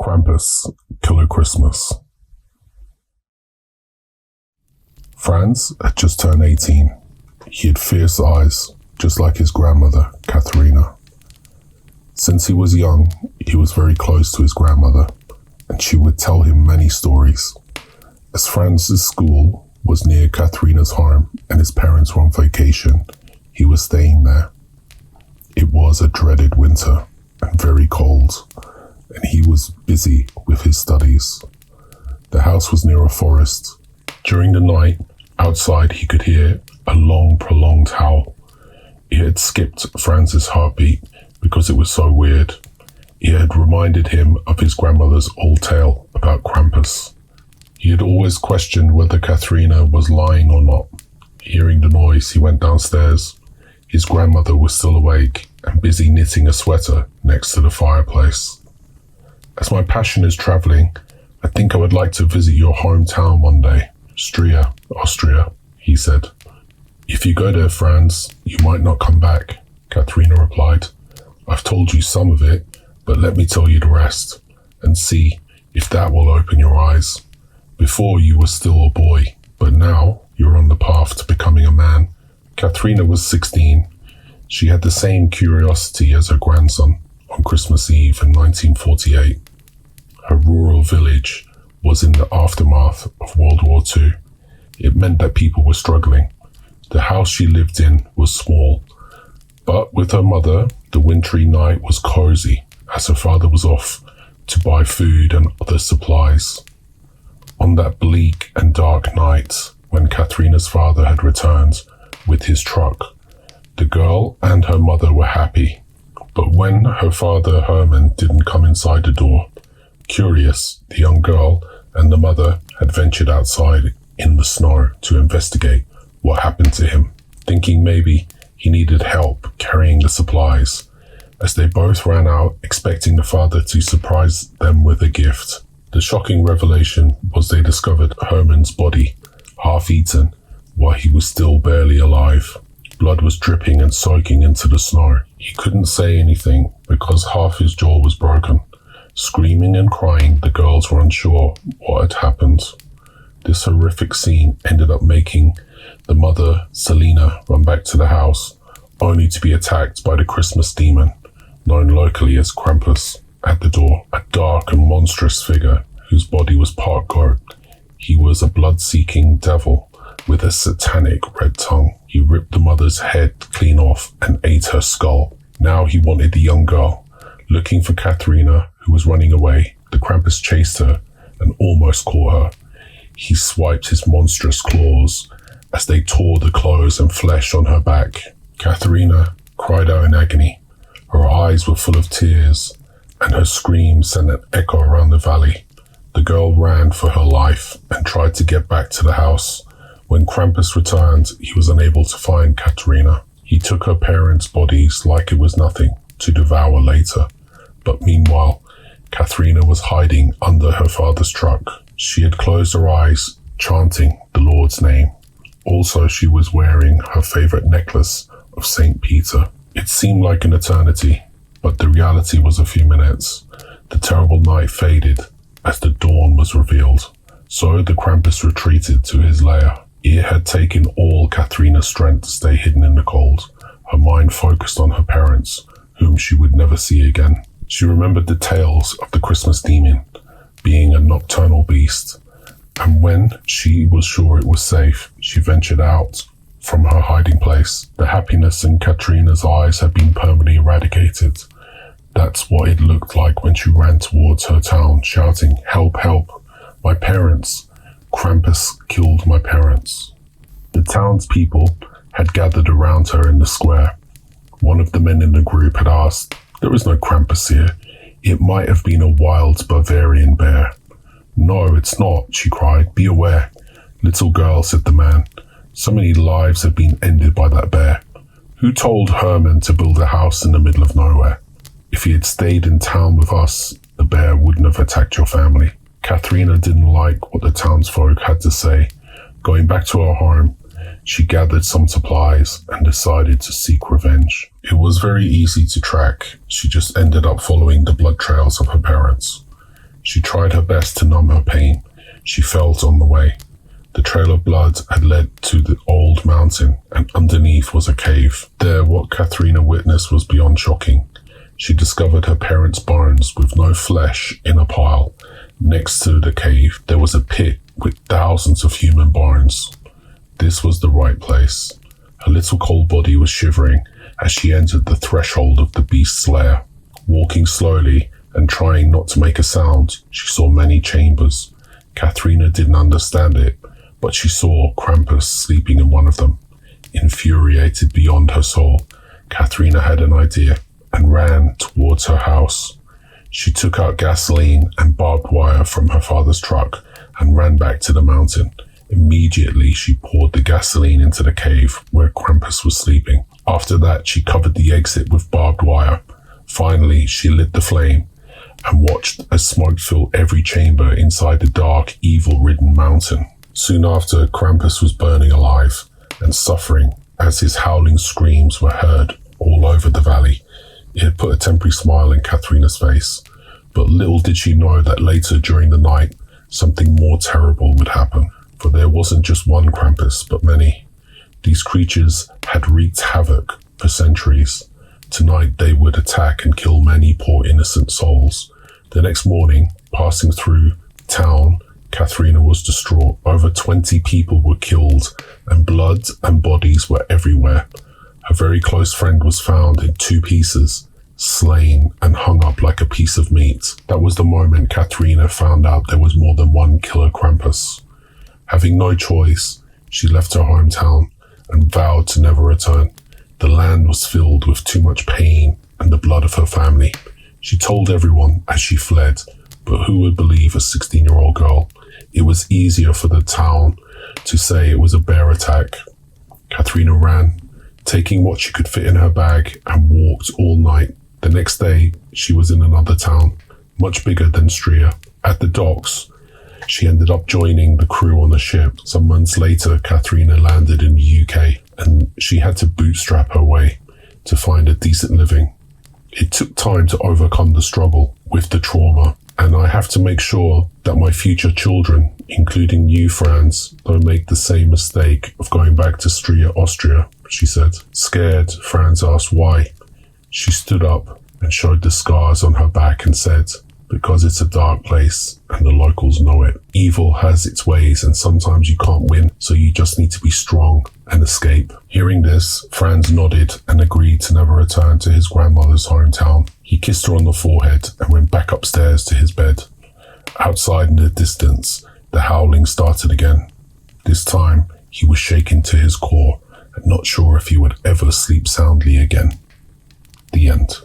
Krampus, Killer Christmas. Franz had just turned 18. He had fierce eyes, just like his grandmother, Katrina. Since he was young, he was very close to his grandmother, and she would tell him many stories. As Franz's school was near Katrina's home and his parents were on vacation, he was staying there. It was a dreaded winter and very cold, and he was busy with his studies. The house was near a forest. During the night, outside he could hear a long, prolonged howl. It had skipped Franz's heartbeat because it was so weird. It had reminded him of his grandmother's old tale about Krampus. He had always questioned whether Katrina was lying or not. Hearing the noise, he went downstairs. His grandmother was still awake and busy knitting a sweater next to the fireplace. As my passion is traveling, I think I would like to visit your hometown one day. Austria, he said. If you go there, Franz, you might not come back, Katrina replied. I've told you some of it, but let me tell you the rest, and see if that will open your eyes. Before you were still a boy, but now you're on the path to becoming a man. Katrina was 16. She had the same curiosity as her grandson on Christmas Eve in 1948. Her rural village was in the aftermath of World War II. It meant that people were struggling. The house she lived in was small, but with her mother, the wintry night was cozy as her father was off to buy food and other supplies. On that bleak and dark night, when Katrina's father had returned with his truck, the girl and her mother were happy. But when her father, Herman, didn't come inside the door, curious, the young girl and the mother had ventured outside in the snow to investigate what happened to him, thinking maybe he needed help carrying the supplies, as they both ran out expecting the father to surprise them with a gift. The shocking revelation was they discovered Herman's body, half-eaten, while he was still barely alive. Blood was dripping and soaking into the snow. He couldn't say anything because half his jaw was broken. Screaming and crying, the girls were unsure what had happened. This horrific scene ended up making the mother, Selina, run back to the house, only to be attacked by the Christmas demon, known locally as Krampus. At the door, a dark and monstrous figure whose body was part goat. He was a blood-seeking devil with a satanic red tongue. He ripped the mother's head clean off and ate her skull. Now he wanted the young girl. Looking for Katrina, who was running away, the Krampus chased her and almost caught her. He swiped his monstrous claws as they tore the clothes and flesh on her back. Katrina cried out in agony. Her eyes were full of tears, and her scream sent an echo around the valley. The girl ran for her life and tried to get back to the house. When Krampus returned, he was unable to find Katrina. He took her parents' bodies like it was nothing to devour later. But meanwhile, Katrina was hiding under her father's truck. She had closed her eyes, chanting the Lord's name. Also, she was wearing her favorite necklace of St. Peter. It seemed like an eternity, but the reality was a few minutes. The terrible night faded as the dawn was revealed. So the Krampus retreated to his lair. It had taken all Katrina's strength to stay hidden in the cold. Her mind focused on her parents, whom she would never see again. She remembered the tales of the Christmas demon being a nocturnal beast, and when she was sure it was safe, she ventured out from her hiding place. The happiness in Katrina's eyes had been permanently eradicated. That's what it looked like when she ran towards her town, shouting, "Help, help! My parents! Krampus killed my parents." The townspeople had gathered around her in the square. One of the men in the group had asked, "There is no Krampus here. It might have been a wild Bavarian bear." "No, it's not," she cried. "Be aware." "Little girl," said the man, "so many lives have been ended by that bear. Who told Herman to build a house in the middle of nowhere? If he had stayed in town with us, the bear wouldn't have attacked your family." Katrina didn't like what the townsfolk had to say. Going back to her home, she gathered some supplies and decided to seek revenge. It was very easy to track. She just ended up following the blood trails of her parents. She tried her best to numb her pain she felt on the way. The trail of blood had led to the old mountain, and underneath was a cave. There, what Katrina witnessed was beyond shocking. She discovered her parents' bones with no flesh in a pile. Next to the cave, there was a pit with thousands of human bones. This was the right place. Her little cold body was shivering as she entered the threshold of the beast's lair. Walking slowly and trying not to make a sound, she saw many chambers. Katrina didn't understand it, but she saw Krampus sleeping in one of them. Infuriated beyond her soul, Katrina had an idea and ran towards her house. She took out gasoline and barbed wire from her father's truck and ran back to the mountain. Immediately, she poured the gasoline into the cave where Krampus was sleeping. After that, she covered the exit with barbed wire. Finally, she lit the flame and watched as smoke filled every chamber inside the dark, evil-ridden mountain. Soon after, Krampus was burning alive and suffering as his howling screams were heard all over the valley. It had put a temporary smile in Katrina's face, but little did she know that later during the night, something more terrible would happen. For there wasn't just one Krampus, but many. These creatures had wreaked havoc for centuries. Tonight they would attack and kill many poor innocent souls. The next morning, passing through town, Katrina was distraught. Over 20 people were killed, and blood and bodies were everywhere. Her very close friend was found in 2 pieces, slain and hung up like a piece of meat. That was the moment Katrina found out there was more than one killer Krampus. Having no choice, she left her hometown and vowed to never return. The land was filled with too much pain and the blood of her family. She told everyone as she fled, but who would believe a 16-year-old girl? It was easier for the town to say it was a bear attack. Katrina ran, taking what she could fit in her bag, and walked all night. The next day, she was in another town, much bigger than Austria. At the docks, she ended up joining the crew on the ship. Some months later, Katrina landed in the UK, and she had to bootstrap her way to find a decent living. It took time to overcome the struggle with the trauma, and I have to make sure that my future children, including you, Franz, don't make the same mistake of going back to Austria, she said. Scared, Franz asked why. She stood up and showed the scars on her back and said, because it's a dark place and the locals know it. Evil has its ways and sometimes you can't win, so you just need to be strong and escape. Hearing this, Franz nodded and agreed to never return to his grandmother's hometown. He kissed her on the forehead and went back upstairs to his bed. Outside in the distance, the howling started again. This time, he was shaken to his core and not sure if he would ever sleep soundly again. The end.